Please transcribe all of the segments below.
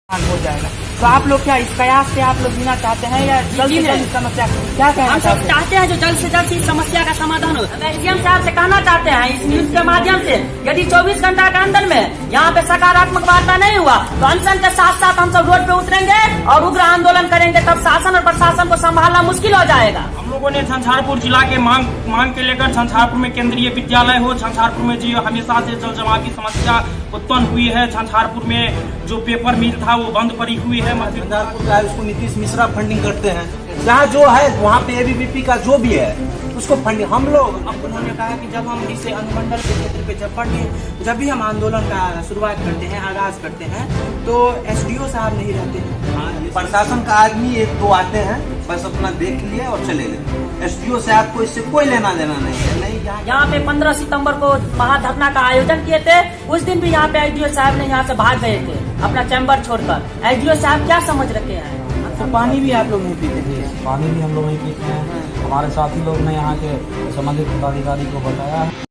हो जाएगा। तो आप लोग क्या इस प्रयास से आप लोग जीना चाहते हैं या जल्द से जल्द समस्या क्या कहना हम सब चाहते हैं जो जल्द से जल्द इस समस्या का समाधान हो। सीएम साहब से कहना चाहते हैं इस न्यूज के माध्यम से, यदि 24 घंटा के अंदर में यहाँ पे सकारात्मक वार्ता नहीं हुआ तो अनशन के साथ साथ हम सब रोड पे उतरेंगे और उग्र आंदोलन करेंगे। तब शासन और प्रशासन को संभालना मुश्किल हो जाएगा। हम लोगों ने झंझारपुर जिला के मांग के लेकर झंझारपुर में केंद्रीय विद्यालय हो, झंझारपुर में जी हमेशा से जल जमाव की समस्या उत्पन्न हुई है। झंझारपुर में जो पेपर मिल था वो बंद पड़ी हुई है। झंझारपुर का उसको नीतीश मिश्रा फंडिंग करते हैं। जहाँ जो है वहाँ पे एबीवीपी का जो भी है उसको फंडिंग हम लोग। अब उन्होंने कहा कि जब हम इसे अनुमंडल के क्षेत्र पे जब भी हम आंदोलन का शुरुआत करते हैं, आगाज करते हैं, तो एसडीओ साहब नहीं रहते हैं। प्रशासन का आदमी एक दो आते हैं, बस अपना देख लिए और चले गए। एसडीओ से आपको इससे कोई लेना देना नहीं है। नहीं यहाँ पे 15 सितंबर को महाधरना का आयोजन किए थे। उस दिन भी यहाँ पे एसडीओ साहब ने यहाँ से भाग गए थे अपना चैम्बर छोड़कर। एसडीओ साहब क्या समझ रखे हैं? तो पानी भी आप लोग नहीं पीते थे? पानी भी हम लोग नहीं पीते हैं। हमारे साथी लोग ने यहाँ के संबंधित पदाधिकारी को बताया है।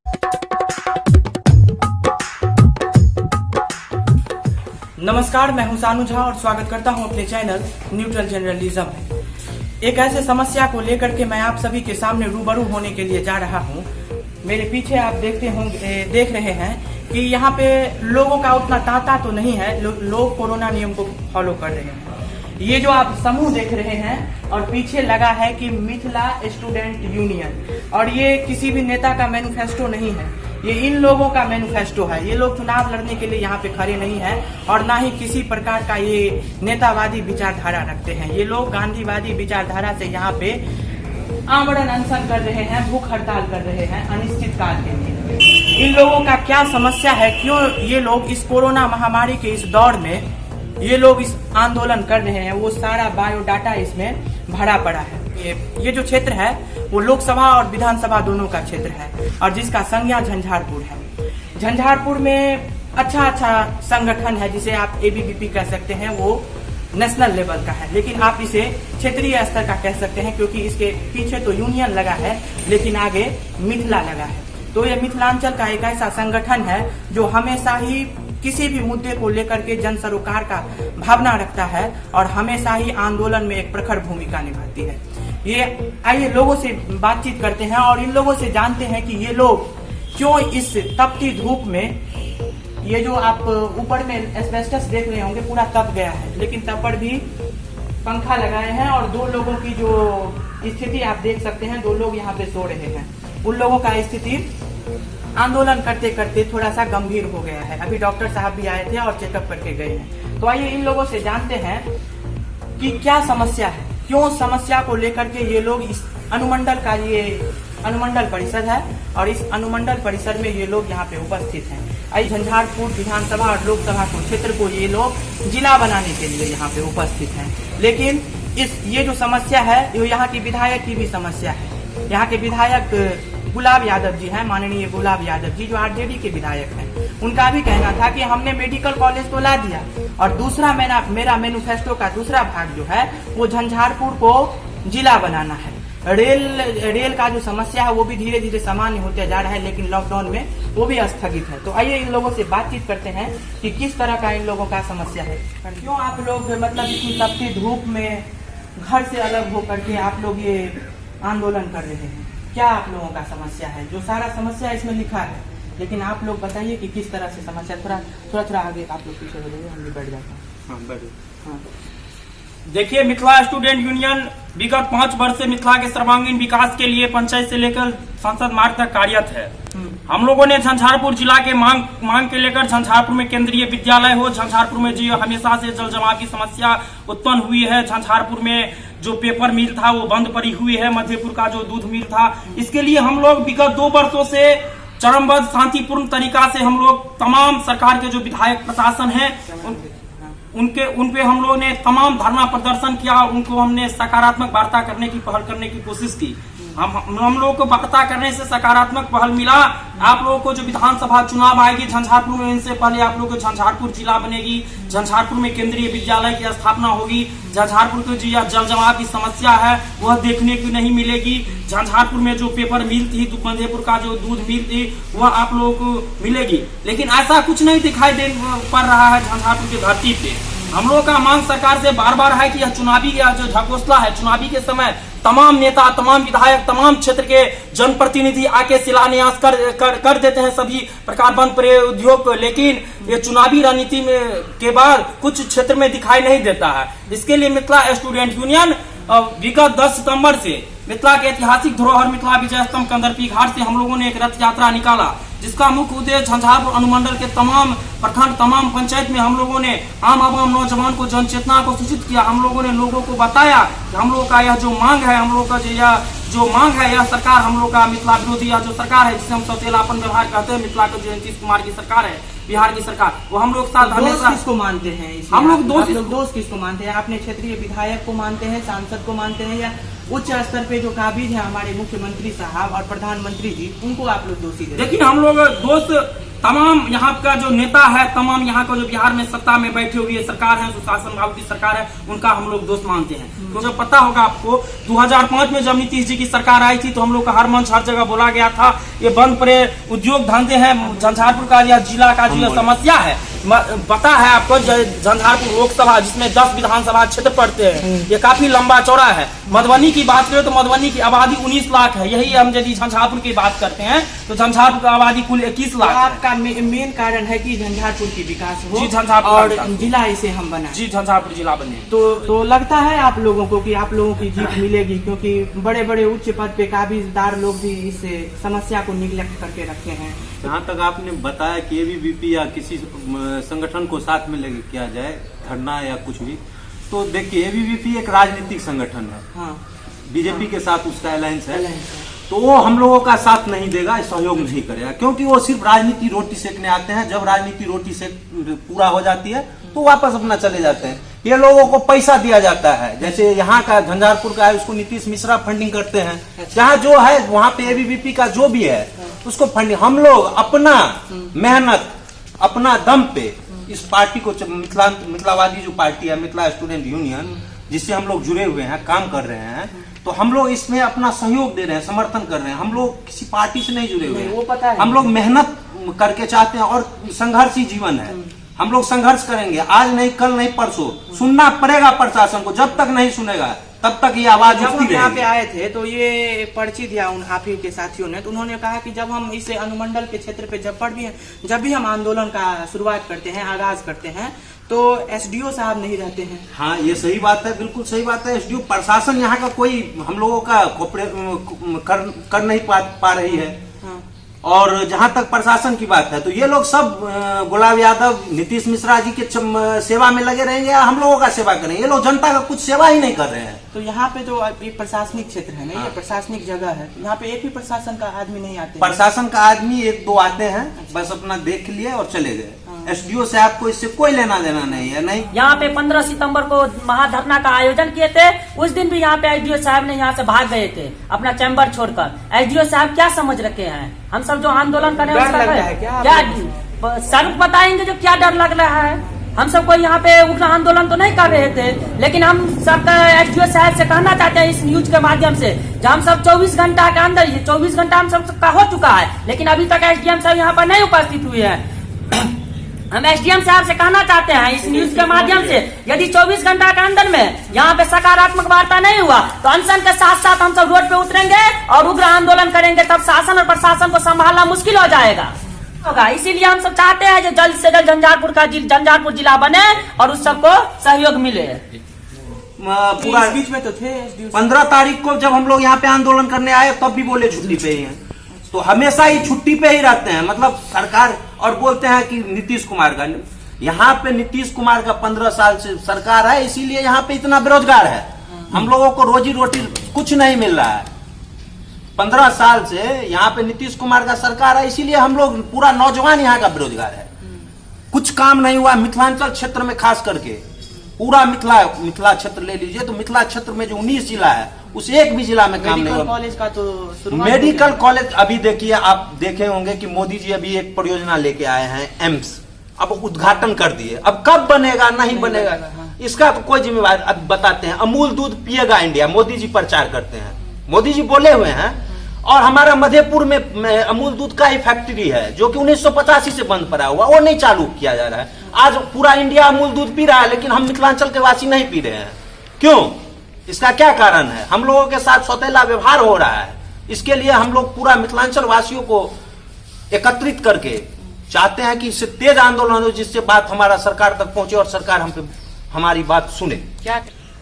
नमस्कार, मैं हूं सानू झा और स्वागत करता हूं अपने चैनल न्यूट्रल जर्नलिज्म में। एक ऐसे समस्या को लेकर के मैं आप सभी के सामने रूबरू होने के लिए जा रहा हूं। मेरे पीछे आप देख रहे हैं कि यहाँ पे लोगों का उतना तांता तो नहीं है। लोग कोरोना नियम को फॉलो कर रहे हैं। ये जो आप समूह देख रहे हैं और पीछे लगा है कि मिथिला स्टूडेंट यूनियन, और ये किसी भी नेता का मैनिफेस्टो नहीं है, ये इन लोगों का मैनिफेस्टो है। ये लोग चुनाव लड़ने के लिए यहाँ पे खड़े नहीं है और ना ही किसी प्रकार का ये नेतावादी विचारधारा रखते हैं। ये लोग गांधीवादी विचारधारा से यहाँ पे आमरण अनशन कर रहे हैं, भूख हड़ताल कर रहे हैं अनिश्चित काल के लिए। इन लोगों का क्या समस्या है, क्यों ये लोग इस कोरोना महामारी के इस दौर में ये लोग इस आंदोलन कर रहे हैं, वो सारा बायोडाटा इसमें भरा पड़ा है। ये जो क्षेत्र है वो लोकसभा और विधानसभा दोनों का क्षेत्र है और जिसका संज्ञा झंझारपुर है। झंझारपुर में अच्छा संगठन है जिसे आप एबीवीपी कह सकते हैं, वो नेशनल लेवल का है, लेकिन आप इसे क्षेत्रीय स्तर का कह सकते हैं क्योंकि इसके पीछे तो यूनियन लगा है लेकिन आगे मिथिला लगा है। तो ये मिथिलांचल का एक ऐसा संगठन है जो हमेशा ही किसी भी मुद्दे को लेकर के जन सरोकार का भावना रखता है और हमेशा ही आंदोलन में एक प्रखर भूमिका निभाती है। ये आइए लोगों से बातचीत करते हैं और इन लोगों से जानते हैं कि ये लोग क्यों इस तपती धूप में, ये जो आप ऊपर में एस्बेस्टस देख रहे होंगे पूरा तप गया है, लेकिन तब पर भी पंखा लगाए हैं और दो लोगों की जो स्थिति आप देख सकते हैं, दो लोग यहाँ पे सो रहे हैं। उन लोगों का स्थिति आंदोलन करते करते थोड़ा सा गंभीर हो गया है। अभी डॉक्टर साहब भी आए थे और चेकअप करके गए हैं। तो आइए इन लोगों से जानते हैं कि क्या समस्या है, क्यों समस्या को लेकर के ये लोग इस अनुमंडल का, ये अनुमंडल परिषद है और इस अनुमंडल परिषद में ये लोग यहाँ पे उपस्थित हैं। आई झंझारपुर विधानसभा और लोकसभा को क्षेत्र को ये लोग जिला बनाने के लिए यहाँ पे उपस्थित हैं। लेकिन ये जो समस्या है ये यहाँ की विधायक की भी समस्या है। यहाँ के विधायक गुलाब यादव जी हैं, माननीय गुलाब यादव जी जो आरजेडी के विधायक हैं। उनका भी कहना था कि हमने मेडिकल कॉलेज तो ला दिया और दूसरा मेरा मैनिफेस्टो का दूसरा भाग जो है वो झंझारपुर को जिला बनाना है। रेल का जो समस्या है वो भी धीरे धीरे सामान्य होते जा रहा है, लेकिन लॉकडाउन में वो भी स्थगित है। तो आइए इन लोगों से बातचीत करते हैं कि किस तरह का इन लोगों का समस्या है। क्यों आप लोग मतलब इतनी तपती धूप में घर से अलग होकर के आप लोग ये आंदोलन कर रहे हैं? क्या आप लोगों का समस्या है? जो सारा समस्या इसमें लिखा है, लेकिन आप लोग बताइए कि किस तरह से समस्या। थोड़ा आगे आप लोग पीछे हो जाइए, हम भी बैठ जाते हैं। हाँ। देखिए, मिथिला स्टूडेंट यूनियन विगत 5 वर्ष से मिथिला के सर्वांगीण विकास के लिए पंचायत से लेकर संसद मार्ग तक कार्यरत है। हम लोगों ने झंझारपुर जिला के मांग के लेकर झंझारपुर में केंद्रीय विद्यालय हो, झंझारपुर में जी हमेशा से जल जमाव की समस्या उत्पन्न हुई है। झंझारपुर में जो पेपर मिल था वो बंद पड़ी हुई है। मधेपुर का जो दूध मिल था, इसके लिए हम लोग विगत 2 वर्षों से चरमबद्ध शांतिपूर्ण तरीका से हम लोग तमाम सरकार के जो विधायक प्रशासन है उन पे हम लोगों ने तमाम धरना प्रदर्शन किया। उनको हमने सकारात्मक वार्ता करने की पहल करने की कोशिश की। हम लोगों को वार्ता करने से सकारात्मक पहल मिला। आप लोगों को जो विधानसभा चुनाव आएगी झंझारपुर में, इनसे पहले आप लोगों को झंझारपुर जिला बनेगी, झंझारपुर में केंद्रीय विद्यालय की स्थापना होगी। झंझारपुर को जो जल जमाव की समस्या है वह देखने को नहीं मिलेगी। झंझारपुर में जो पेपर मिल थी, मधेपुर का जो दूध मिल थी, वह आप लोगों को मिलेगी। लेकिन ऐसा कुछ नहीं दिखाई दे पड़ रहा है झंझारपुर की धरती पे। हम लोगों का मांग सरकार से बार बार है कि यह चुनावी या जो ढकोसला है, चुनावी के समय तमाम नेता, तमाम विधायक, तमाम क्षेत्र के जनप्रतिनिधि आके शिलान्यास कर देते हैं सभी प्रकार बंद पड़े उद्योग को, लेकिन ये चुनावी रणनीति में के बाद कुछ क्षेत्र में दिखाई नहीं देता है। इसके लिए मिथिला स्टूडेंट यूनियन विगत 10 सितंबर से मिथिला के ऐतिहासिक धरोहर मिथिला विजय स्तंभ कंदरपी घाट से हम लोगों ने एक रथ यात्रा निकाला, जिसका मुख्य उद्देश्य झंझारपुर अनुमंडल के तमाम प्रखंड, तमाम पंचायत में हम लोगों ने आम आवाम नौजवान को जनचेतना को सूचित किया। हम लोगों ने लोगों को बताया कि हम लोगों का यह जो मांग है, हम लोगों का जो मांग है, यह सरकार हम लोग का मिथिला विरोधी या जो सरकार है जिसे हम सौतेलापन व्यवहार कहते हैं, मिथिला के जो नीतीश कुमार की सरकार है, बिहार की सरकार, वो हम लोग साथ हमेशा किसको मानते हैं? हम लोग दोस्त किसको मानते हैं? आपने क्षेत्रीय विधायक को मानते हैं, सांसद को मानते हैं, या उच्च स्तर पे जो काबिज है हमारे मुख्यमंत्री साहब और प्रधानमंत्री जी, उनको आप लोग दोषी दे? देखिए, हम लोग दोस्त तमाम यहाँ का जो नेता है, तमाम यहाँ का जो बिहार में सत्ता में बैठे हुए सरकार है, सुशासन भाव की सरकार है, उनका हम लोग दोस्त मानते हैं। तो जब पता होगा आपको 2005 में जब नीतीश जी की सरकार आई थी तो हम लोग का हर मंच हर जगह बोला गया था ये बंद पड़े उद्योग धंधे हैं, झंझारपुर का या जिला का जो समस्या है, पता है आपको झंझारपुर लोकसभा जिसमें 10 विधानसभा क्षेत्र पड़ते हैं, ये काफी लंबा चौड़ा है। मधुबनी की बात करें तो मधुबनी की आबादी 19 लाख है, यही हम यदि झंझारपुर की बात करते हैं तो झंझारपुर की आबादी कुल 21 लाख। आपका मेन कारण है कि झंझारपुर की विकास हो, जी, झंझारपुर और जिला इसे हम बनाए। जी, झंझारपुर जिला बने। तो लगता है आप लोगों को कि आप लोगों की जीत मिलेगी, क्योंकि बड़े बड़े उच्च पद पे काबिजदार लोग भी इस समस्या को निगलेक्ट करके रखे हैं। जहाँ तक आपने बताया कि एबीवीपी या किसी संगठन को साथ में लेके किया जाए धरना या कुछ भी, तो देखिए एबीवीपी एक राजनीतिक संगठन है। हाँ, बीजेपी के साथ उसका अलायंस है, तो वो हम लोगों का साथ नहीं देगा, सहयोग नहीं करेगा, क्योंकि वो सिर्फ राजनीति रोटी सेकने आते हैं। जब राजनीति रोटी सेक पूरा हो जाती है तो वापस अपना चले जाते हैं। ये लोगों को पैसा दिया जाता है, जैसे यहाँ का झंझारपुर का है उसको नीतीश मिश्रा फंडिंग करते हैं। जहाँ जो है वहाँ पे एबीवीपी का जो भी है उसको फंडिंग, हम लोग अपना मेहनत अपना दम पे इस पार्टी को, मिथिलावादी जो पार्टी है मिथिला स्टूडेंट यूनियन, जिससे हम लोग जुड़े हुए हैं, काम कर रहे हैं, तो हम लोग इसमें अपना सहयोग दे रहे हैं, समर्थन कर रहे हैं। हम लोग किसी पार्टी से नहीं जुड़े हुए हैं, वो पता है। हम लोग मेहनत करके चाहते हैं और संघर्षी जीवन है। हम लोग संघर्ष करेंगे, आज नहीं कल नहीं परसों, सुनना पड़ेगा प्रशासन को। जब तक नहीं सुनेगा तब तक ये आवाज जब उठती हम यहाँ पे रहेगी। आए थे तो ये पर्ची दिया उन आप ही के साथियों ने, तो उन्होंने कहा कि जब हम इस अनुमंडल के क्षेत्र पे जब भी हम आंदोलन का शुरुआत करते हैं, आगाज करते हैं, तो एसडीओ साहब नहीं रहते हैं। हाँ, ये सही बात है, बिल्कुल सही बात है। एसडीओ प्रशासन यहाँ का कोई हम लोगों का कर नहीं पा रही है। हाँ। और जहाँ तक प्रशासन की बात है तो ये लोग सब गुलाब यादव, नीतीश मिश्रा जी के सेवा में लगे रहेंगे या हम लोगों का सेवा करेंगे। ये लोग जनता का कुछ सेवा ही नहीं कर रहे हैं। तो यहाँ पे जो एक प्रशासनिक क्षेत्र है ना, ये प्रशासनिक जगह है, यहाँ पे एक भी प्रशासन का आदमी नहीं आते। प्रशासन का आदमी 1-2 आते हैं, बस अपना देख लिए और चले गए। एसडीओ से आपको इससे कोई लेना देना नहीं है। नहीं, यहाँ पे 15 सितंबर को महाधरना का आयोजन किए थे, उस दिन भी यहाँ पे एसडीओ साहब ने यहाँ से भाग गए थे अपना चैम्बर छोड़कर। एसडीओ साहब क्या समझ रखे हैं? हम सब जो आंदोलन कर रहे हैं डर लग रहा है क्या सर बताएंगे जो क्या डर लग रहा है? हम सबको यहाँ पे उग्र आंदोलन तो नहीं कर रहे थे, लेकिन हम सब एसडीओ साहब से कहना चाहते हैं इस न्यूज के माध्यम से, जब हम सब 24 घंटा के अंदर, ये 24 घंटा हम सब का हो चुका है, लेकिन अभी तक एसडीएम साहब यहाँ पर नहीं उपस्थित हुए हैं। हम एसडीएम साहब से कहना चाहते हैं इस न्यूज के माध्यम से, यदि 24 घंटा के अंदर में यहाँ पे सकारात्मक वार्ता नहीं हुआ तो अनशन के साथ साथ हम सब रोड पे उतरेंगे और उग्र आंदोलन करेंगे, तब शासन और प्रशासन को संभालना मुश्किल हो जाएगा होगा। इसीलिए हम सब चाहते हैं जो जल्द से जल्द झंझारपुर जिला बने और उस सबको सहयोग मिले। पूरा बीच में तो थे एसडीओ 15 तारीख को जब हम लोग यहाँ पे आंदोलन करने आए तब भी बोले छुट्टी पे ही हैं, तो हमेशा ही छुट्टी पे ही रहते हैं। मतलब सरकार, और बोलते हैं कि नीतीश कुमार का, यहाँ पे नीतीश कुमार का 15 साल से सरकार है, इसीलिए यहाँ पे इतना बेरोजगार है। हम लोगों को रोजी रोटी कुछ नहीं मिल रहा है। 15 साल से यहाँ पे नीतीश कुमार का सरकार है, इसीलिए हम लोग पूरा नौजवान यहाँ का बेरोजगार है। कुछ काम नहीं हुआ मिथिलांचल क्षेत्र में, खास करके पूरा मिथिला क्षेत्र ले लीजिए तो मिथिला क्षेत्र में जो 19 जिला है उस एक भी जिला में काम नहीं हुआ। कॉलेज का तो मेडिकल कॉलेज अभी देखिए, आप देखे होंगे कि मोदी जी अभी एक परियोजना लेके आए हैं एम्स, अब उद्घाटन कर दिए, अब कब बनेगा नहीं बनेगा इसका तो कोई जिम्मेवार। अब बताते हैं अमूल दूध पिएगा इंडिया, मोदी जी प्रचार करते हैं, मोदी जी बोले हुए हैं और हमारा मधेपुर में अमूल दूध का ही फैक्ट्री है जो कि 1985 से बंद पड़ा हुआ, वो नहीं चालू किया जा रहा है। आज पूरा इंडिया अमूल दूध पी रहा है, लेकिन हम मिथिलांचल के वासी नहीं पी रहे हैं। क्यों? इसका क्या कारण है? हम लोगों के साथ सौतेला व्यवहार हो रहा है। इसके लिए हम लोग पूरा मिथिलांचल वासियों को एकत्रित करके चाहते हैं कि इससे तेज आंदोलन हो, जिससे बात हमारा सरकार तक पहुंचे और सरकार हम पे हमारी बात सुने। क्या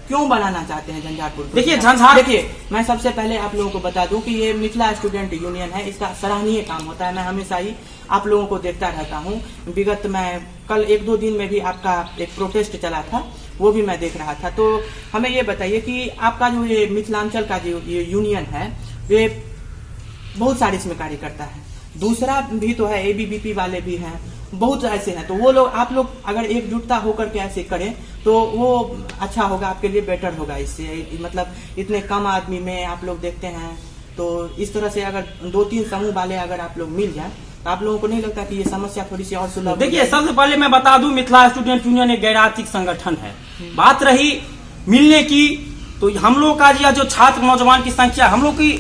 क्यों बनाना चाहते हैं झंझारपुर को? देखिए देखिए, मैं सबसे पहले आप लोगों को बता दूं कि ये मिथिला स्टूडेंट यूनियन है, इसका सराहनीय काम होता है। मैं हमेशा ही आप लोगों को देखता रहता हूं। विगत में कल 1-2 दिन में भी आपका एक प्रोटेस्ट चला था, वो भी मैं देख रहा था। तो हमें ये बताइए कि आपका जो ये मिथिलांचल का जो ये यूनियन है, ये बहुत सारे इसमें कार्य करता है। दूसरा भी तो है, एबीवीपी वाले भी हैं, बहुत ऐसे हैं। तो वो लोग, आप लोग अगर एकजुटता होकर के ऐसे करें तो वो अच्छा होगा, आपके लिए बेटर होगा। इससे मतलब इतने कम आदमी में आप लोग देखते हैं, तो इस तरह से अगर 2-3 समूह वाले अगर आप लोग मिल जाए तो आप लोगों को नहीं लगता कि ये समस्या थोड़ी सी और सुलभ? देखिए, सबसे पहले मैं बता दूं, मिथिला स्टूडेंट यूनियन एक गैर आर्थिक संगठन है। बात रही मिलने की, तो हम लोग का यह जो छात्र नौजवान की संख्या, हम लोग की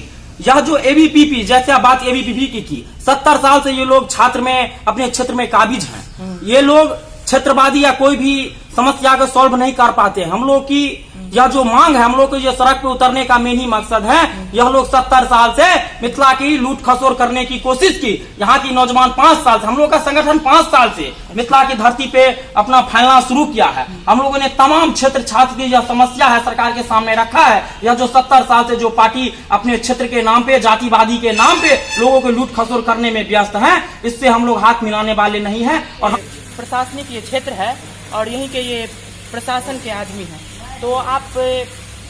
यह जो एबीपीपी, जैसे आप बात एबीपीपी की 70 साल से ये लोग छात्र में अपने क्षेत्र में काबिज हैं। ये लोग क्षेत्रवादी या कोई भी समस्या को सॉल्व नहीं कर पाते। हम लोग की यह जो मांग है, हम लोग को ये सड़क पे उतरने का मेन ही मकसद है। यह लोग 70 साल से मिथिला की लूट खसोर करने की कोशिश की। यहाँ की नौजवान 5 साल से, हम लोग का संगठन 5 साल से मिथिला की धरती पे अपना फैलना शुरू किया है। हम लोगों ने तमाम क्षेत्र छात्र की यह समस्या है सरकार के सामने रखा है। यह जो 70 साल से जो पार्टी अपने क्षेत्र के नाम पे, जातिवादी के नाम पे लोगों को लूट खसोर करने में व्यस्त है, इससे हम लोग हाथ मिलाने वाले नहीं है। और प्रशासनिक ये क्षेत्र है और यहीं के ये प्रशासन के आदमी हैं, तो आप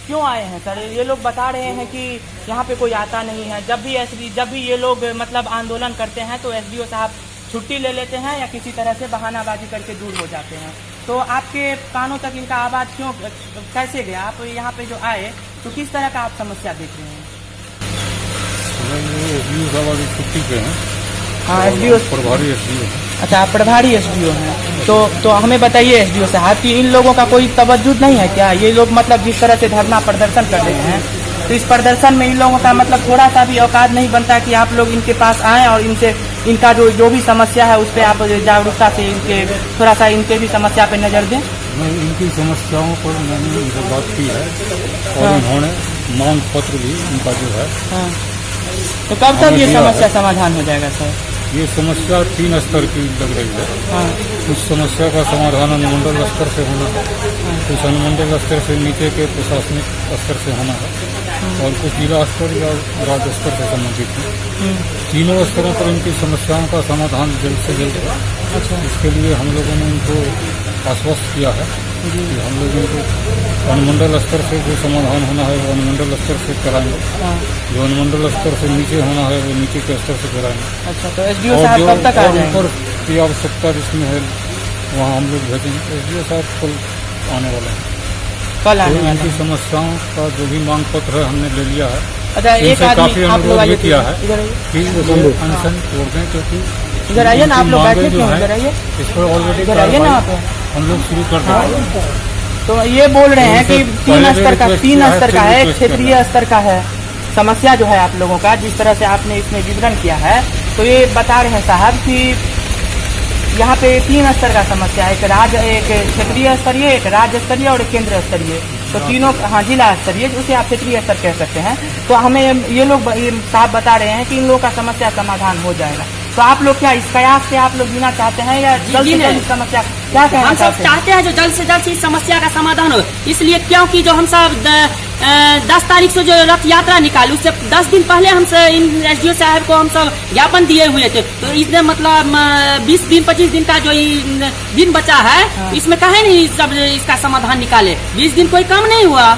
क्यों आए हैं सर? ये लोग बता रहे हैं कि यहाँ पे कोई आता नहीं है। जब भी ये लोग मतलब आंदोलन करते हैं तो एसडीओ साहब छुट्टी ले लेते हैं या किसी तरह से बहानाबाजी करके दूर हो जाते हैं। तो आपके कानों तक इनका आवाज क्यों, कैसे गया? आप यहाँ पे जो आए तो किस तरह का आप समस्या देख रहे हैं? छुट्टी पे हैं। हाँ, एसडीओ प्रभारी एसडीओ। अच्छा, आप प्रभारी एसडीओ हैं। तो हमें बताइए एसडीओ साहब कि इन लोगों का कोई तवज्जुद नहीं है क्या? ये लोग मतलब जिस तरह से धरना प्रदर्शन कर रहे हैं, तो इस प्रदर्शन में इन लोगों का मतलब थोड़ा सा भी औकात नहीं बनता कि आप लोग इनके पास आएं और इनसे इनका जो भी समस्या है उस पर आप जागरूकता से इनके थोड़ा सा इनके भी समस्या पे नजर दें? मैं इनकी समस्याओं पर मैंने इनसे बात की है और उन्होंने मांग पत्र भी उनका जो है। हाँ, तो कब तक ये समस्या समाधान हो जाएगा सर? ये समस्या 3 स्तर की लग रही है। हाँ, कुछ समस्या का समाधान अनुमंडल स्तर से होना है, कुछ अनुमंडल स्तर से नीचे के प्रशासनिक स्तर से होना है और कुछ जिला स्तर या राज्य स्तर से संबंधित है। तीनों स्तरों पर इनकी समस्याओं का समाधान जल्द से जल्द है। अच्छा, इसके लिए हम लोगों ने इनको आश्वस्त किया है कि हम लोग इनको अनुमंडल स्तर से जो समाधान होना है वो अनुमंडल स्तर से कराएंगे, हाँ, जो अनुमंडल स्तर से नीचे होना है वो नीचे के स्तर से कराएंगे। अच्छा, तो एसडीओ साहब कब तक आ जाएंगे? ऊपर की आवश्यकता जिसमें है वहाँ हम लोग भेजेंगे। एसडीओ साहब कल आने वाले हैं। कल आने तो वाले इनकी हैं। समस्याओं का जो भी मांग पत्र है हमने ले लिया है। अच्छा, एक इनसे काफी आदमी आप लोग अनुरोध आइए, भी किया है इधर आइए, कि वो अनशन छोड़ दें, क्योंकि इधर आइए ना, आप लोग मांगें बैठे जो क्यों? हैं, इधर आइए, इस पर ऑलरेडी इधर आइए ना आप। हम लोग शुरू कर देंगे। तो ये बोल रहे हैं कि उनसे 3 पहले स्तर का रिक्वेस्ट 3 किया है, स्तर का फिर है, रिक्वेस्ट क्षेत्रीय करना स्तर का है समस्या जो है आप लोगों का, जिस तरह से आपने इसमें विवरण किया है। तो ये बता रहे हैं साहब कि यहाँ पे 3 स्तर का समस्या है, एक क्षेत्रीय स्तरीय, एक राज्य स्तरीय और एक केंद्र स्तरीय। तो तीनों, हाँ, जिला स्तरीय, उसे आप क्षेत्रीय स्तर कह सकते हैं। तो हमें ये लोग साहब बता रहे हैं कि इन लोगों का समस्या समाधान हो जाएगा। तो आप लोग क्या इस कयास से आप लोग जीना चाहते हैं या जल्द से जल्द समस्या क्या कहना हम सब चाहते हैं जो जल्द से जल्द इस समस्या का समाधान हो। इसलिए क्योंकि जो हम सब 10 तारीख से जो रथ यात्रा निकाली, उससे 10 दिन पहले हम इन एसडीओ साहब को हम सब ज्ञापन दिए हुए थे। तो इसमें मतलब 20 दिन 25 दिन का जो दिन बचा है, हाँ, इसमें कहे नहीं सब इसका समाधान निकाले। 20 दिन कोई कम नहीं हुआ।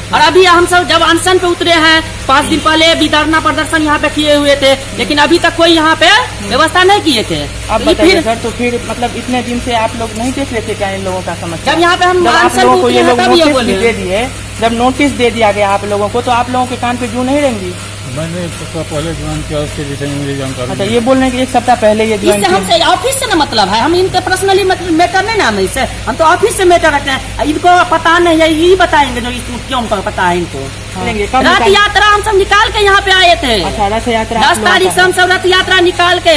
और अभी हम सब जब अनशन पे उतरे हैं, 5 दिन पहले भी धरना प्रदर्शन यहाँ पे किए हुए थे, लेकिन अभी तक कोई यहाँ पे व्यवस्था नहीं किए थे। अब बताइए सर, तो फिर मतलब इतने दिन से आप लोग नहीं देख रहे थे क्या इन लोगों का समस्या? जब यहाँ पे हम अनशन पे उतरे हैं तब ये बोले। दे दिए, जब नोटिस दे दिया गया आप लोगों को, तो आप लोगों के कान पे जू नहीं रहेंगी? मैंने 1 सप्ताह पहले ज्वाइन किया, उसके विषय में मुझे जानकारी। अच्छा, ये बोल रहे हैं कि 1 सप्ताह पहले ये ज्वाइन इससे हमसे ऑफिस से ना मतलब है, हम इनके पर्सनली मैटर नहीं ना, हम इससे हम तो ऑफिस से मैटर रखते हैं। इनको पता नहीं है, यही बताएंगे जो क्यों उनको पता है इनको। निकलेंगे कब रथ निकाल- यात्रा हम सब निकाल के यहाँ पे आए थे। अच्छा रथ यात्रा 10 तारीख से हम सब रथ यात्रा निकाल के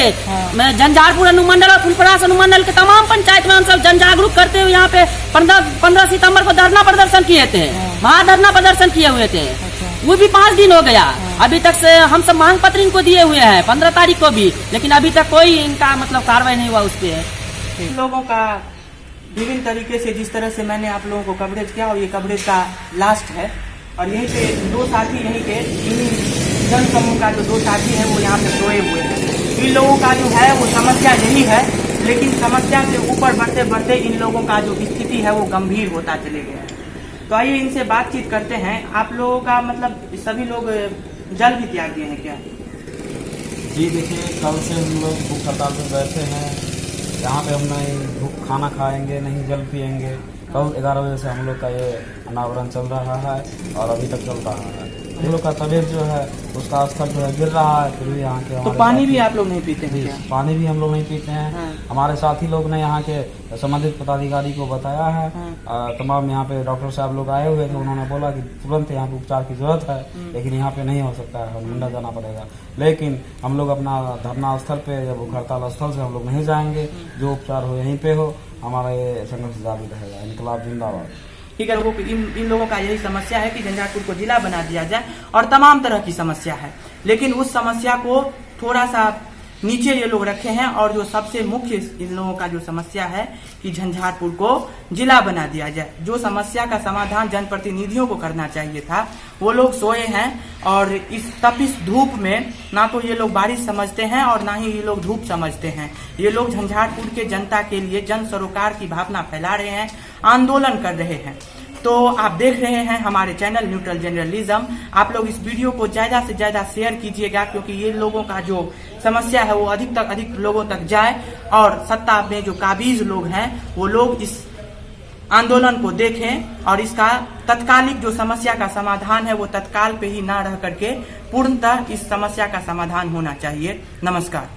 मैं झंझारपुर अनुमंडल और फुलपरास अनुमंडल के तमाम पंचायत में हम सब जन जागरूक करते हुए यहाँ पे 15 सितंबर को धरना प्रदर्शन किए थे, महाधरना प्रदर्शन किए हुए थे। वो भी 5 दिन हो गया, अभी तक से हम सब मांग पत्र इनको दिए हुए हैं 15 तारीख को भी, लेकिन अभी तक कोई इनका मतलब कार्रवाई नहीं हुआ उस पर। इन लोगों का विभिन्न तरीके से जिस तरह से मैंने आप लोगों को कवरेज किया और ये कवरेज का लास्ट है और यहीं पे 2 साथी यहीं के जन समूह का जो 2 साथी है वो यहाँ पे सोए हुए हैं। इन लोगों का जो है वो समस्या यही है, लेकिन समस्या से ऊपर बढ़ते बढ़ते इन लोगों का जो स्थिति है वो गंभीर होता चले गया है। तो आइए इनसे बातचीत करते हैं। आप लोगों का मतलब सभी लोग जल भी त्याग दिए हैं क्या? जी देखिए, कल से हम लोग भूख हड़ताल पे बैठे हैं। यहाँ पे हम नहीं भूख खाना खाएंगे, नहीं जल पिएंगे। कल 11 बजे से हम लोग का ये अनावरण चल रहा है और अभी तक चल रहा है। हम लोग का तबीयत जो है उसका स्तर जो है गिर रहा है, फिर भी यहाँ के तो हमारे पानी साथी- भी आप लोग नहीं पीते हैं जी, क्या? पानी भी हम लोग नहीं पीते हैं। हाँ। हमारे साथी लोग ने यहाँ के संबंधित पदाधिकारी को बताया है। तमाम यहाँ पे डॉक्टर साहब लोग आए हुए थे, उन्होंने बोला कि तुरंत यहाँ पे उपचार की जरूरत है, लेकिन यहाँ पे नहीं हो सकता है, अनुमंडल जाना पड़ेगा। लेकिन हम लोग अपना धरना स्थल पे या भूख हड़ताल स्थल से हम लोग नहीं जाएंगे, जो उपचार हो यहीं पे हो, हमारा ये संघर्ष जारी रहेगा। इनकलाब जिंदाबाद। ठीक है, लोगों की इन लोगों का यही समस्या है कि झंझारपुर को जिला बना दिया जाए और तमाम तरह की समस्या है, लेकिन उस समस्या को थोड़ा सा नीचे ये लोग रखे हैं और जो सबसे मुख्य इन लोगों का जो समस्या है कि झंझारपुर को जिला बना दिया जाए। जो समस्या का समाधान जनप्रतिनिधियों को करना चाहिए था वो लोग सोए हैं और इस तपिश धूप में ना तो ये लोग बारिश समझते हैं और ना ही ये लोग धूप समझते हैं। ये लोग झंझारपुर के जनता के लिए जन सरोकार की भावना फैला रहे हैं, आंदोलन कर रहे हैं। तो आप देख रहे हैं हमारे चैनल न्यूट्रल जर्नलिज्म। आप लोग इस वीडियो को ज्यादा से ज्यादा शेयर कीजिएगा, क्योंकि ये लोगों का जो समस्या है वो अधिक लोगों तक जाए और सत्ता में जो काबिज लोग हैं वो लोग इस आंदोलन को देखें और इसका तत्कालिक जो समस्या का समाधान है वो तत्काल पे ही ना रह करके पूर्णतः इस समस्या का समाधान होना चाहिए। नमस्कार।